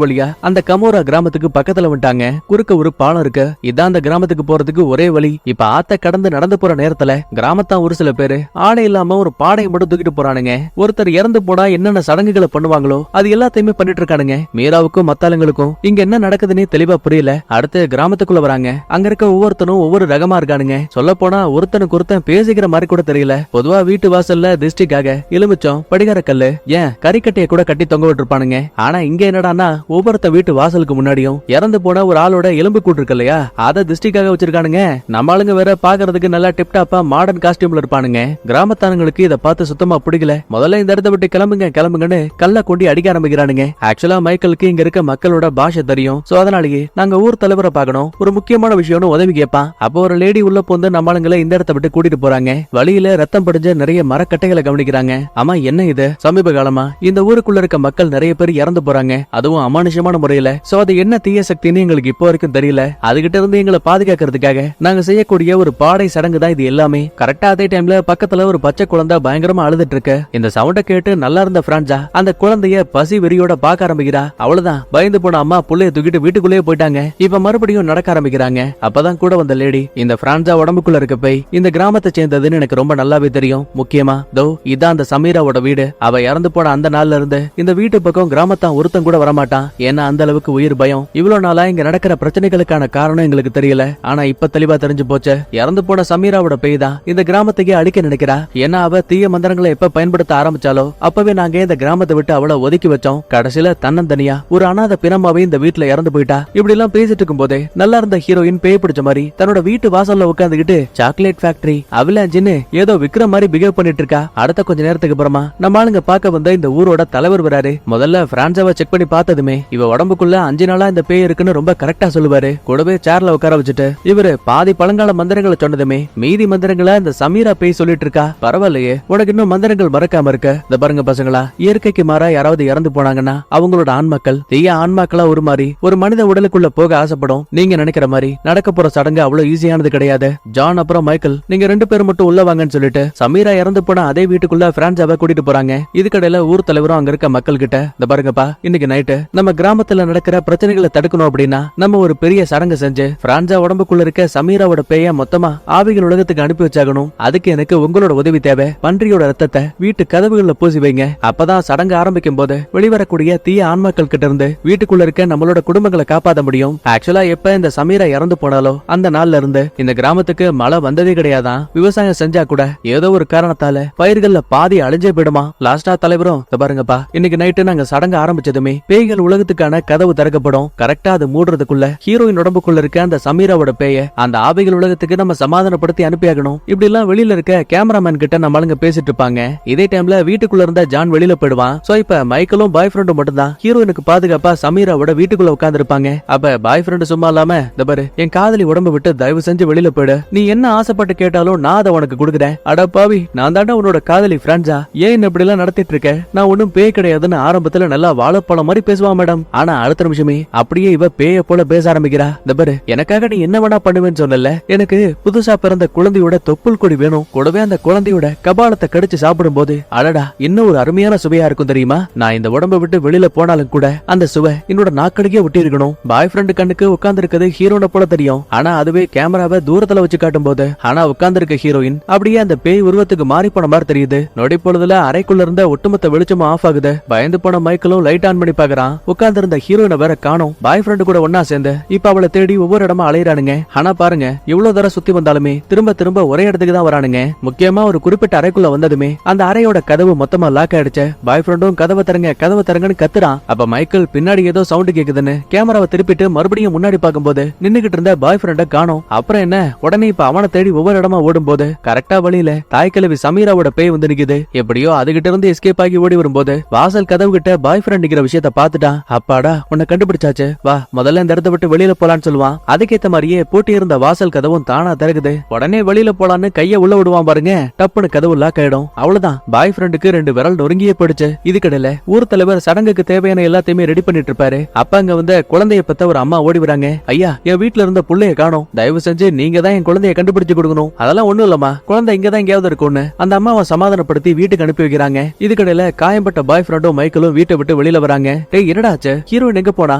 வழியா அந்த கமோரா கிராமத்துக்கு பக்கத்துல வந்துட்டாங்க. குறுக்க ஒரு பாலம் இருக்கு, இதான் அந்த கிராமத்துக்கு போறதுக்கு ஒரே வழி. இப்ப ஆத்த கடந்து நடந்து போற நேரத்துல கிராமத்தான் ஒரு சில பேரு ஆடை இல்லாம ஒரு பாடையை மட்டும் தூக்கிட்டு போறானுங்க. ஒருத்தர் இறந்து போனா என்னென்ன சடங்குகளை பண்ணுவாங்களோ அது எல்லாத்தையுமே பண்ணிட்டு இருக்கானுங்க. மீராவுக்கும் மத்தாளுங்களுக்கும் இங்க என்ன நடக்குதுன்னு தெளிவா புரியல. அடுத்து கிராமத்துக்குள்ள வராங்க. அங்க இருக்க ஒவ்வொருத்தனும் ஒவ்வொரு ரகமா இருக்கானுங்க. சொல்ல போனா ஒருத்தனுக்கு ஒருத்தன் பேசிக்கிற மாதிரி கூட தெரியல. பொதுவா வீட்டு வாசல்ல திருஷ்டிக்காக எலுமிச்சம், படிகார கல்லு, ஏன் கறிக்கட்டைய கூட கட்டி தொங்க விட்டுருப்பானுங்க. ஆனா இங்க என்னடான்னா ஒவ்வொருத்த வீட்டு வாசலுக்கு முன்னாடியும் இறந்து போன ஒரு ஆளோட எலும்பு கூட்டு இருக்கு இல்லையா, அதை திருஷ்டிக்காக வச்சிருக்கானுங்க. நம்ம ஆளுங்க வேற பாக்குறதுக்கு நல்லா டிப்டாப்பா மாடர்ன் காஸ்டியூம்ல இருப்பானுங்க. கிராமத்தானுங்களுக்கு இதை பார்த்து சுத்தமா பிடிக்கல. முதல்ல இந்த இடத்த விட்டு கிளம்புங்கன்னு கல்ல கொண்டி அடிக்க ஆரம்பிக்கிறானுங்க. ஆக்சுவலா மைக்கேலுக்கு இங்க இருக்க மக்களோட பாஷை தெரியும். சோ அதனாலேயே நாங்க ஊர் தலைவரை பார்க்கணும், ஒரு முக்கியமான விஷயம்னு உதவி கேட்பான். அப்போ ஒரு லேடி உள்ள போந்து நம்ம ஆளுங்களை இந்த இடத்த விட்டு கூட்டிட்டு போறாங்க. வழியில ரத்தம் படிஞ்ச நிறைய மரக்கட்டைகளை கவனிக்கிறாங்க. ஆமா, என்ன இது, சமீப காலமா இந்த ஊருக்குள்ள இருக்க மக்கள் நிறைய பேர் இறந்து போறாங்க, அதுவும் அமானுஷமான முறையில. சோ அது என்ன தீய சக்தின்னு எங்களுக்கு இப்போ வரைக்கும் தெரியல. அதுகிட்ட இருந்து எங்களை பாதுகாக்கிறதுக்காக நாங்க செய்யக்கூடிய ஒரு பாடை சடங்கு தான் இது எல்லாமே. கரெக்டா அதே டைம்ல பக்கத்துல ஒரு பச்சை குழந்தை பயங்கரமா அழுதுட்டு இருக்கு. இந்த சவுண்ட கேட்டு நல்லா இருந்த பிரான்சா அந்த குழந்தைய பசி வெறியோட பார்க்க ஆரம்பிக்கிறா. அவ்வளவுதான், பயந்து போன அம்மா புள்ளைய தூக்கிட்டு வீட்டுக்குள்ளேயே போயிட்டாங்க. இப்ப மறுபடியும் நடக்க ஆரம்பிக்கிறாங்க. அப்பதான் கூட வந்த லேடி, இந்த பிரான்சா உடம்புக்குள்ள இருக்க போய் இந்த கிராமத்தை சேர்ந்ததுன்னு எனக்கு ரொம்ப நல்லாவே தெரியும். முக்கியமா தோ இதான் அந்த சமீராவோட வீடு. அவ இறந்து போன அந்த நாள்ல இருந்து இந்த வீட்டு பக்கம் கிராமத்தான் ஒருத்தன் கூட வரமாட்டான். ஏன்னா அந்த அளவுக்கு உயிர் பயம். இவ்வளவு நாளா இங்க நடக்கிற பிரச்சனைகளுக்கான காரணம் எங்களுக்கு தெரியல. ஆனா இப்ப தெளிவா தெரிஞ்சு போச்சு, இறந்து போன சமீராவோட பேய் தான் இந்த கிராமத்தையே அழிக்க நினைக்கிறா. ஏன்னா அவ தீய மந்திரங்களை எப்ப பயன்படுத்த ஆரம்பிச்சாலோ அப்பவே நாங்க இந்த கிராமத்தை விட்டு அவளை ஒதுக்கி வச்சோம். கடைசியில தன்னந்தனியா ஒரு அனாதை பிணமாவே இந்த வீட்டுல இறந்து போயிட்டா. இப்படி எல்லாம் பேசிட்டு இருக்கும் போதே நல்லா இருந்த ஹீரோயின் பேய் பிடிச்ச மாதிரி தன்னோட வீட்டு வாசல்ல உட்காந்துக்கிட்டு சாக்லேட் ஃபேக்டரி அவலாஞ்சின்னு ஏதோ விக்கிற மாதிரி பிஹேவ் பண்ணிட்டு இருக்கா. அடுத்த கொஞ்ச நேரத்துக்கு அப்புறமா நம்ம ஆளுங்க பார்க்க வந்த இந்த ஊரோட தலைவர் வராரு. முதல்ல பிரான்சாவை செக் பண்ணி பார்த்ததுமே இவ உடம்புக்குள்ள 5 நாளா இந்த பேய் இருக்குன்னு ரொம்ப கரெக்டா சொல்லுவாரு. கூடவே சேர்ல உட்கார வச்சுட்டு இவரு பாதி பழங்கால மந்திரங்களை சொன்னதுமே மீதி மந்திரங்களை இந்த சமீரா பேய் சொல்லிட்டு இருக்கா. பரவாயில்லையே, உனக்கு இன்னும் மந்திரங்கள் மறக்காம இருக்க. இந்த பாருங்க பசங்களா, இயற்கைக்கு மாறா யாராவது இறந்து போனாங்கன்னா அவங்களோட ஆன்மாக்கள் தீய ஆன்மாக்களா ஒரு மாதிரி ஒரு மனித உடலுக்குள்ள போக ஆசைப்படும். நீங்க நினைக்கிற மாதிரி நடக்க போற சடங்கு அவ்வளவு ஈஸியானது கிடையாது. ஜான் அப்புறம் மைக்கேல் நீங்க 2 பேரும் மட்டும் உள்ள வாங்கன்னு சொல்லிட்டு சமீரா இறந்து போன அதே வீட்டுக்குள்ள பிரான்சாவை கூட்டிட்டு போறாங்க. இதுக்கடையில ஊர் தலைவரும் அங்க இருக்க மக்கள் கிட்ட, இந்த பாருங்கப்பா, இன்னைக்கு நைட்டு நம்ம கிராமத்துல நடக்கிற பிரச்சனைகளை தடுக்கணும் அப்படின்னா நம்ம ஒரு பெரிய சடங்கு செஞ்சு பிரான்சா உடம்புக்குள்ள இருக்க சமீராவோட பேய மொத்தமா ஆவிகள் உலகத்துக்கு அனுப்பி வச்சாகணும். அதுக்கு எனக்கு உங்களோட உதவி தேவை. பன்றியோட ரத்தத்தை வீட்டு கதவுகள்ல பூசி வைங்க. அப்பதான் சடங்கு ஆரம்பிக்கும் போது வெளிவரக்கூடிய தீய ஆன்மாக்கள் கிட்ட இருந்து வீட்டுக்குள்ள இருக்க நம்மளோட குடும்பங்களை காப்பாற்ற முடியும். ஆக்சுவலா எப்ப இந்த சமீரா இறந்து போனாலோ அந்த நாள்ல இருந்து இந்த கிராமத்துக்கு மழை வந்ததே கிடையாதான். விவசாயம் செஞ்சா கூட ஏதோ ஒரு காரணத்தால பயிர்கள்ல பாதி அழிஞ்சே போயிடுமா. லாஸ்டா தலைவரும், இந்த பாருங்கப்பா, இன்னைக்கு நைட்டு நாங்க சடங்கு ஆரம்பிச்சதுமே பேய்கள் உலகத்துக்கான கதவு திறக்கப்படும். கரெக்டா அது மூடுறதுக்குள்ள ஹீரோயின் உடம்புக்குள்ள இருக்க அந்த சமீராவோட பேய அந்த ஆவிகள் உலகத்துக்கு நம்ம சமாதானப்படுத்தி அனுப்பியாகணும். இப்படி எல்லாம் வெளியில இருக்க கேமராமேன் கிட்ட நம்ம ஆளுங்க பேசிட்டு இருப்பாங்க. இதே டைம்ல வீட்டுக்குள்ள இருந்த ஜான் வெளியில போயிடுவான். சோ இப்ப மைக்கேலும் பாய் ஃப்ரெண்டும் மட்டும் தான் ஹீரோயினுக்கு பாதுகாப்பா சமீரா சமீராவோட வீட்டுக்குள்ள உட்கார்ந்து இருப்பாங்க. அப்ப பாய் ஃப்ரெண்ட் சும்மா இல்லாம, இந்த பாரு என் காதலி உடம்பு விட்டு தயவு செஞ்சு வெளியில போயிடு, நீ என்ன ஆசைப்பட்டு கேட்டாலும் நான் அதை உனக்கு கொடுக்குறேன். அட பாவி, நான் தாண்டா உன்னோட காதலி பிரான்ஸா, ஏன் இப்படி எல்லாம் நடத்திட்டு இருக்க, நான் ஒன்னும் பேய் கிடையாதுன்னு ஆரம்பத்துல நல்லா வாழைப்பழம் மாதிரி பேசுவா மேடம். ஆனா அடுத்த நிமிஷமே அப்படியே இவ பேய போல பேச ஆரம்பிக்கிறா. இந்த பாரு எனக்காக நீ என்ன வேணா பண்ணுவேன்னு சொன்னல, எனக்கு புதுசா பிறந்த குழந்தையோட தொப்புள் கொடி வேணும், கூடவே அந்த குழந்தையோட கபாலத்தை கடிச்சு சாப்பிடும் போது அடடா இன்னும் ஒரு அருமையான சுவையா இருக்கும் தெரியுமா. நான் இந்த உடம்பை விட்டு வெளியில போனாலும் கூட அந்த சுவை என்னோட நாக்கடிக்கே விட்டு இருக்கணும். பாய் ஃப்ரெண்ட் கண்ணுக்கு உட்கார்ந்து இருக்கிறது ஹீரோனை போல தெரியும். ஆனா அதுவே கேமராவை தூரத்துல வச்சு காட்டும் போது ஆனா உட்கார்ந்து இருக்க ஹீரோயின் அப்படியே அந்த பேய் உருவத்துக்கு மாறி போன மாதிரி தெரியுது. நொடி பொழுதுல அறைக்குள்ள இருந்த ஒட்டுமொத்த வெளிச்சமும் ஆஃப் ஆகுது. பயந்து போன மைக்கேலும் லைட் ஆன் பண்ணி பாக்குறான். உட்கார்ந்து இருந்த ஹீரோயினை வேற காணோம். பாய் ஃப்ரெண்ட் கூட ஒன்னா சேர்ந்து இப்ப அவளை தேடி ஒவ்வொரு இடமா அலையறானுங்க. ஆனா பாருங்க இவ்வளவு தூரம் சுத்தி வந்தாலுமே திரும்ப திரும்ப ஒரே இடத்துக்கு தான் வரானுங்க. முக்கியமா ஒரு குறிப்பிட்ட அறைக்குள்ள வந்ததுமே அந்த அறையோட கதவு மொத்தமா லாக் ஆயிடுச்சு. பாய் ஃப்ரெண்டும் கதவை தரங்கன்னு கத்துறான். அப்ப மைக்கேல் பின்னாடி ஏதோ சவுண்ட் கேக்குதுன்னு கேமராவை திருப்பிட்டு மறுபடியும் முன்னாடி பாக்கும்போது நின்னுகிட்டு இருந்த பாய் ஃப்ரெண்ட காணோம். அப்புறம் என்ன, உடனே இப்ப அவனை தேடி ஒவ்வொரு இடமா ஓடும் போது கரெக்டா வழியில தாய்க்கிழவி சமீராவோட பேய் வந்து நிக்குது. எப்படியோ அதுகிட்ட இருந்து எஸ்கேப் ஆகி ஓடி வரும்போது வாசல் கதவு கிட்ட பாய் ஃப்ரெண்ட் நிக்கிற விஷயத்த பாத்துட்டான். அப்பாடா உன்னை கண்டுபிடிச்சாச்சு, வா முதல்ல இந்த இடத்த விட்டு வெளியில போலான்னு சொல்லுவான். அதுக்கேத்த மாதிரியே பூட்டி இருந்த வாசல் கதவும் தானா திறக்குது. உடனே வெளியில போலான்னு கைய உள்ள விடுவான் பாருங்க, டப்புன்னு கதவு லாக் ஆயிடும். அவ்வளவுதான், பாய் ஃப்ரெண்டுக்கு 2 விரல் நொறுங்கியே போயிடுச்சு. இதுக்கடையில ஊர் தலைவர் சடங்குக்கு தேவையான எல்லாத்தையுமே ரெடி பண்ணிட்டு இருப்பாரு. அப்ப அங்க வந்து குழந்தைய பத்த ஒரு அம்மா ஓடி வராங்க. ஐயா என் வீட்டுல இருந்த புள்ளைய காணோம், தயவு செஞ்சு நீங்க தான் என் குழந்தைய கண்டுபிடிச்சு கொடுக்கணும். அதெல்லாம் ஒண்ணும் இல்லம்மா, குழந்தை இங்கதான் எங்கேயாவது இருக்கும்னு அந்த அம்மாவை சமாதானப்படுத்தி வீட்டுக்கு அனுப்பி வைக்கிறாங்க. இதுக்கடையில காயம்பட்ட பாய் ஃப்ரெண்டும் மைக்கேலும் வீட்டை விட்டு வெளியில வராங்க. டேய் என்னடாச்சு, ஹீரோயின் எங்க போனா?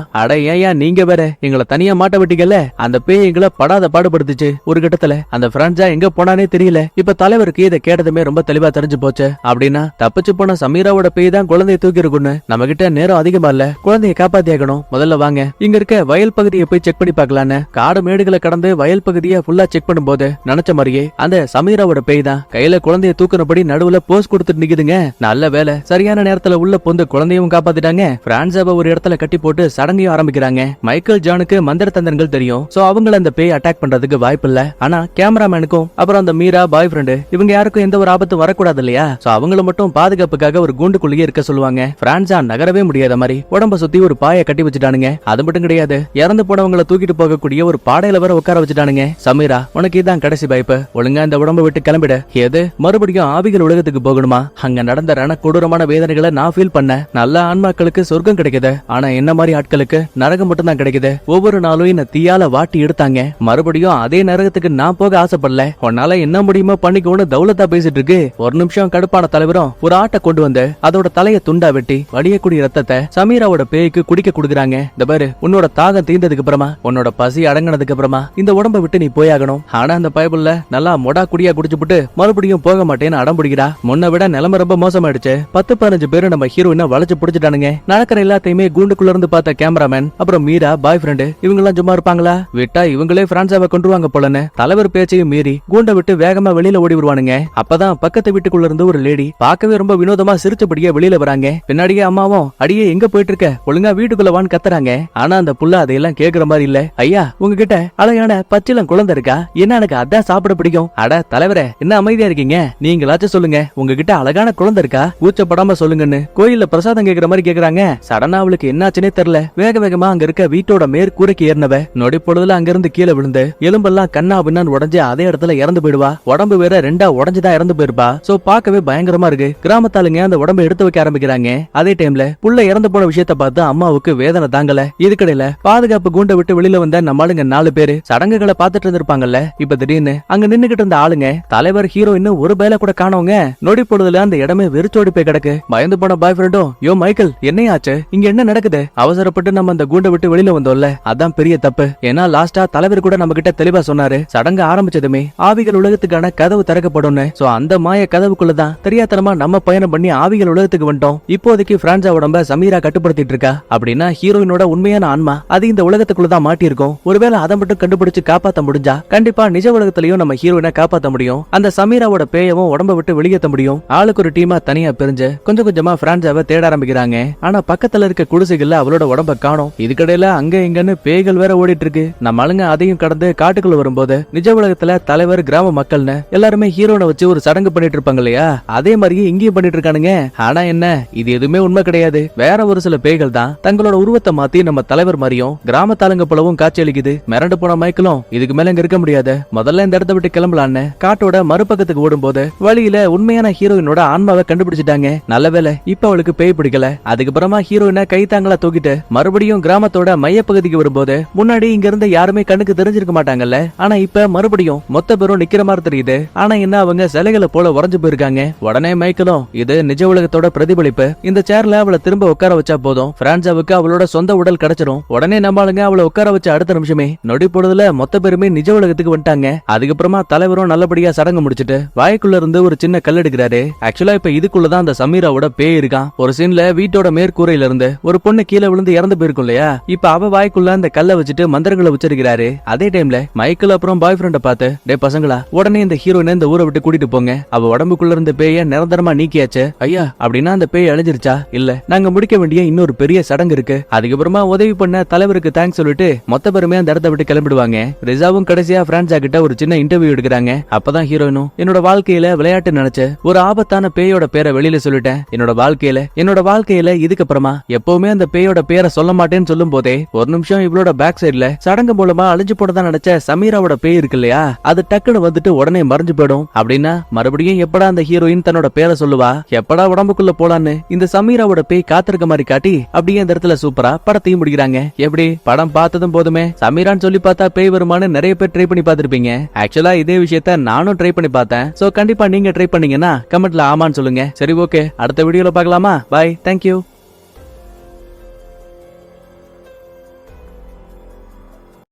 அட ஏயா நீங்க வேற எங்களை தனியா மாட்ட விட்டீங்கல்ல, அந்த பேய் எங்களை படாத பாடுபடுத்துச்சு. ஒரு கட்டத்துல அந்த பிரான்ஸா எங்க போனானே தெரியல. இப்ப தலைவருக்கு இதை கேட்டதுமே ரொம்ப தெளிவா தெரிஞ்சு போச்சு. அப்படின்னா தப்பிச்சு போன சமீராவோட பேய் தான் குழந்தைய தூக்கி இருக்குன்னு நம்ம கிட்ட நேரம் அதிகமா இல்ல, குழந்தைய காப்பாத்தியாகணும். முதல்ல வாங்க இங்க இருக்க வயல் பகுதியை போய் செக் பண்ணி பாக்கலான்னு காடு மேடுகளை கடந்து வயல் பகுதியை ஃபுல்லா செக் பண்ணும்போது நினைச்ச மாதிரியே அந்த சமீராவோட பேய் தான் கையில குழந்தைய தூக்குனபடி நடுவுல போஸ் கொடுத்துட்டு நிக்குதுங்க. நல்ல வேலை, சரியான நேரத்துல உள்ள பொந்து குழந்தையும் காப்பாத்திட்டாங்க. பிரான்ஸாவை ஒரு இடத்துல கட்டி போட்டு சடங்கையும் ஆரம்பிக்கிறாங்க. மைக்கேல் ஜானுக்கு மந்திர தந்திரங்கள் தெரியும். சோ அவங்கள அந்த பேய் அட்டாக் பண்றதுக்கு வாய்ப்பு இல்ல. ஆனா கேமராமேனுக்கும் அப்புறம் அந்த மீரா பாய் ஃப்ரெண்டு இவங்க யாருக்கும் எந்த ஒரு ஆபத்து வரக்கூடாது இல்லையா. சோ அவங்கள மட்டும் பாதுகாப்புக்காக ஒரு கூண்டுக்குள்ளேயே இருக்க சொல்லுவாங்க. பிரான்ஸா நகரவே முடியாத மாதிரி உடம்ப சுத்தி ஒரு பாய கட்டி வச்சுட்டானுங்க. அது மட்டும் கிடையாது, இறந்து போனவங்களை தூக்கிட்டு போகக்கூடிய ஒரு பாடையில வர உட்கார வச்சுட்டானுங்க. சமீரா உனக்கு இதான் கடைசி வாய்ப்பு, ஒழுங்கா இந்த உடம்ப விட்டு கிளம்பிட. எது மறுபடியும் ஆவிகள் உலகத்துக்கு போகணுமா? அங்க நடந்த ரண கொடூரமான வேதனைகளை நான் ஃபீல் பண்ண. நல்ல ஆன்மாக்களுக்கு சொர்க்கம் கிடைக்குது, ஆனா என்ன மாதிரி ஆட்களுக்கு நரகம் மட்டும் தான் கிடைக்குது. ஒவ்வொரு நாளும் என்ன தீயால வாட்டி எடுத்தாங்க. மறுபடியும் அதே நரகத்துக்கு நான் போக ஆசைப்படல. உன்னால என்ன முடியுமோ பண்ணிக்கோன்னு தௌலத்தா பேசிட்டு இருக்கு. ஒரு நிமிஷம் கடுப்பான தலைவரும் ஒரு ஆட்டை கொண்டு வந்து அதோட தலைய துண்டா வெட்டி வடியக்கூடிய ரத்தத்தை சமீராவோட பேய்க்கு குடிக்க கொடுக்குறாங்க. இந்த பாரு உன்னோட தாகம் தீர்ந்ததுக்கு அப்புறமா உன்னோட பசி அடங்கினதுக்கு அப்புறமா இந்த உடம்ப விட்டு நீ போயாகணும். ஆனா அந்த பைபிள்ல நல்லா மொடா குடியா குடிச்சுப்புட்டு மறுபடியும் போக மாட்டேன்னு அடம் பிடிக்கிறா. முன்ன விட நிலைமை ரொம்ப மோசமாயிடுச்சு. 10-15 பேரு நம்ம ஹீரோயினை வளைச்சு பிடிச்சிட்டானுங்க. நடக்கிற எல்லாத்தையுமே கூண்டுக்குள்ள இருந்து பார்த்த கேமராமேன் அப்புறம் மீரா பாய் ஃப்ரெண்டு இவங்க எல்லாம் சும்மா இருப்பாங்களா? விட்டா இவங்களே பிரான்ஸாவை கொண்டுருவாங்க போலன்னு தலைவர் பேச்சையும் மீறி கூண்டை விட்டு வேகமா வெளியில ஓடி வருவானுங்க. அப்பதான் பக்கத்து வீட்டுக்குள்ள இருந்து ஒரு லேடி பார்க்கவே ரொம்ப வினோதமா சிரிச்சபடியே வெளியில வராங்க. பின்னாடியே அம்மாவும் அடியே எங்க போயிட்டு இருக்க, ஒழுங்கா வீட்டுக்குள்ள வான்னு கத்துறாங்க. ஆனா அந்த புள்ள அதையெல்லாம் கேக்குற மாதிரி இல்ல. ஐயா உங்ககிட்ட அழகான பச்சிலம் குழந்தை இருக்கா? என்ன எனக்கு அதான் சாப்பிட பிடிக்கும். அட தலைவரே என்ன அமைதியா இருக்கீங்க, நீங்களாச்சும் சொல்லுங்க உங்ககிட்ட அழகான குழந்தை இருக்கா, கூச்சப்படாம சொல்லுங்கன்னு கோயில்ல பிரசாதம் கேக்குற மாதிரி கேக்குறாங்க. சடனா அவளுக்கு என்னாச்சுனே தெரியல. வேக வேகமா அங்க இருக்க வீட்டோட மேற்கூரைக்கு ஏறினவ நொடி பொழுதுல அங்க இருந்து கீழே விழுந்து எலும்பெல்லாம் கண்ணா பின்னான்னு உடஞ்சு அதே இடத்துல இறந்து போயிடுவா. உடம்பு வேற 2ஆ உடஞ்சுதான் இறந்து போயிருப்பா. சோ பாக்கவே பயங்கரமா இருக்கு. கிராமத்தாளுங்க அந்த உடம்பை எடுத்து வைக்க ஆரம்பிக்கிறாங்க. அதே டைம்ல புள்ள இறந்து போன விஷயத்த பார்த்து அம்மாவுக்கு வேதனை தாங்கல. இதுக்கடையில பாதுகாப்பு கூண்டை விட்டு வெளியில வந்த நம்ம ஆளுங்க 4 பேரு சடங்குகளை பாத்துட்டு இருந்திருப்பாங்கல்ல. இப்ப திடீர்னு அங்க நின்னுகிட்டு இருந்த ஆளுங்க தலைவர் ஹீரோயின் ஒரு பேல கூட காணோங்க. நொடி பொழுதுல அந்த இடமே வெறிச்சோடி போய் கிடக்கு. பயந்து போன பாய் ஃப்ரெண்டும் யோ மைக்கேல் என்னையாச்சு, இங்க என்ன நடக்குது? அவசரப்பட்டு நம்ம அந்த கூண்டை விட்டு வெளியில வந்தோம்ல, அதான் பெரிய தப்பு. ஏன்னா லாஸ்டா தலைவர் கூட நம்ம கிட்ட தெளிவா சொன்னாரு, சடங்கு ஆரம்பிச்சதுமே ஆவிகள் உலகத்துக்கான கதவு திறக்கப்படும். சோ அந்த மாய கதவுக்குள்ளதான் தெரியாதனமா நம்ம பயணம் பண்ணி ஆவிகள் உலகத்துக்கு வந்துட்டோம். இப்போதைக்கு பிரான்ஸா உடம்ப சமீரா கட்டுப்படுத்திட்டு இருக்கா. அப்படின்னா ஹீரோயினோட உண்மையான ஆன்மா அது இந்த உலகத்துக்குள்ளதான் மாட்டி இருக்கும். ஒருவேளை அதை மட்டும் கண்டுபிடிச்சு காப்பாத்த முடிஞ்சா கண்டிப்பா நிஜ உலகத்திலயும் நம்ம ஹீரோயினை காப்பாத்த முடியும். அந்த சமீராவோட பேயவும் உடம்ப விட்டு வெளியேற்ற முடியும். ஆளுக்கு ஒரு டீமா தனியா பிரிஞ்சு கொஞ்சம் கொஞ்சமா பிரான்ஸாவை தேட ஆரம்பிக்கிறாங்க. ஆனா பக்கத்துல இருக்க குடிசைகள்ல அவளோட உடம்ப காணோம். இதுக்கடையில அங்க இங்கன்னு பேய்கள் வேற ஓடிட்டு இருக்கு. நம்ம ஆளுங்க அதையும் கடந்து காட்டுக்குள்ள வரும்போது நிஜ உலகத்துல தலைவர் கிராம மக்கள்னு எல்லாருமே ஹீரோனை வச்சு ஒரு சடங்கு பண்ணிட்டு இருப்பாங்க இல்லையா, அதே மாதிரியே இங்கேயும் பண்ணிட்டு இருக்கானுங்க. ஆனா என்ன, இது எதுவுமே உண்மை கிடையாது. வேற ஒரு சில பேய்கள் தான் தங்களோட அவளோட உருவத்தை மாத்தி நம்ம தலைவர் மாதிரியும் கிராமத்தாளுங்க போலவும் காட்சி அளிக்குது. மிரண்டு போன மைக்கேலும் இதுக்கு மேல இங்க இருக்க முடியாது, முதல்ல இந்த இடத்த விட்டு கிளம்பலான்னு காட்டோட மறுபக்கத்துக்கு ஓடும்போது வழியில உண்மையான ஹீரோயினோட ஆன்மாவை கண்டுபிடிச்சிட்டாங்க. நல்லவேளை இப்ப அவளுக்கு பேய் பிடிக்கல. அதுக்கப்புறமா ஹீரோயினை கைத்தாங்களா தூக்கிட்டு மறுபடியும் கிராமத்தோட மையப்பகுதிக்கு வரும்போது முன்னாடி இங்க இருந்த யாருமே கண்ணுக்கு தெரிஞ்சிருக்க மாட்டாங்கல்ல. ஆனா இப்ப மறுபடியும் மொத்த பேரும் நிக்கிற மாதிரி தெரியுது. ஆனா என்ன அவங்க சிலைகளை போல உறைஞ்சு போயிருக்காங்க. உடனே மைக்கேலும் இது நிஜ உலகத்தோட பிரதிபலிப்பு, இந்த சேர்ல அவளை திரும்ப உட்கார வச்சா போதும், பிரான்சாவுக்கு அவளோட சொந்த உடல் கிடைச்சிடும். உடனே நம்மளுங்க அவளை உட்கார வச்ச அடுத்த நிமிஷமே நொடி பொழுதுல மொத்த பேருமே நிஜ உலகத்துக்கு வந்துட்டாங்க. அதுக்கப்புறமா தலைவரும் நல்லபடியா சடங்கு முடிச்சிட்டு வாய்க்குள்ள இருந்து ஒரு சின்ன கல் எடுக்கிறாரு. ஆக்சுவலா இப்ப இதுக்குள்ளதான் அந்த சமீராவோட பேய் இருக்கான். ஒரு சீன்ல வீட்டோட மேற்கூரையில இருந்து ஒரு பொண்ணு கீழே விழுந்து இறந்து போயிருக்கும் இல்லையா, இப்ப அவ வாய்க்குள்ள அந்த கல்லை வச்சுட்டு மந்திரங்களை உச்சரிக்கிறாரு. அதே டைம்ல மைக்கேல் அப்புறம் பாய் ஃப்ரெண்ட பார்த்து, டே பசங்களா, உடனே இந்த ஹீரோயினை இந்த ஊரை விட்டு கூட்டிட்டு போங்க, அவ உடம்புக்குள்ள இருந்த பேய நிரந்தரமா நீக்கியாச்சு. ஐயா, அப்படின்னா அந்த பேய் அழிஞ்சிருச்சா? இல்ல, நாங்க முடிக்க வேண்டிய இன்னொரு பெரிய சடங்கு இருக்கு. அதுக்கப்புறமா உதவி பண்ண தலைவருக்கு தேங்க்ஸ் சொல்லிட்டு மொத்த பேருமே அந்த இடத்த விட்டு கிளம்பிடுவாங்க. ரிசாவும் கடைசியா பிரான்சா கிட்ட ஒரு சின்ன இன்டர்வியூ எடுக்கிறாங்க. அப்பதான் ஹீரோயினும், என்னோட வாழ்க்கையில விளையாட்டு நினைச்சு ஒரு ஆபத்தான பேயோட பேரை வெளியில சொல்லிட்டேன். என்னோட வாழ்க்கையில இதுக்கப்புறமா எப்பவுமே அந்த பேயோட பேரை சொல்ல மாட்டேன்னு சொல்லும் போதே ஒரு நிமிஷம் இவளோட பேக் சைடுல சடங்கு மூலமா அழிஞ்சு போனதான் நினைச்ச சமீராவோட பேய் இருக்கு இல்லையா, அது டக்குன்னு வந்துட்டு உடனே மறைஞ்சு போயிடும். அப்படின்னா மறுபடியும் எப்படா அந்த ஹீரோயின் தன்னோட பேரை சொல்லுவா, எப்படா உடம்புக்குள்ள போலான்னு இந்த சமீராவோட பேய் காத்திருக்க மாதிரி காட்டி அப்படியே அந்த இடத்துல சூப்பரா படத்தையும் முடிக்கிறாங்க. எப்படி படம் பார்த்ததும் போதுமே சமீரான்னு சொல்லி பார்த்தா பேய் வருமானு நிறைய பேர் ட்ரை பண்ணி பார்த்திருப்பீங்க. ஆக்சுவலா இதே விஷயத்த நானும் ட்ரை பண்ணி பார்த்தேன். சோ கண்டிப்பா நீங்க ட்ரை பண்ணீங்கன்னா கமெண்ட்ல ஆமான்னு சொல்லுங்க. சரி, ஓகே, அடுத்த வீடியோல பார்க்கலாமா? பாய், தேங்க்யூ.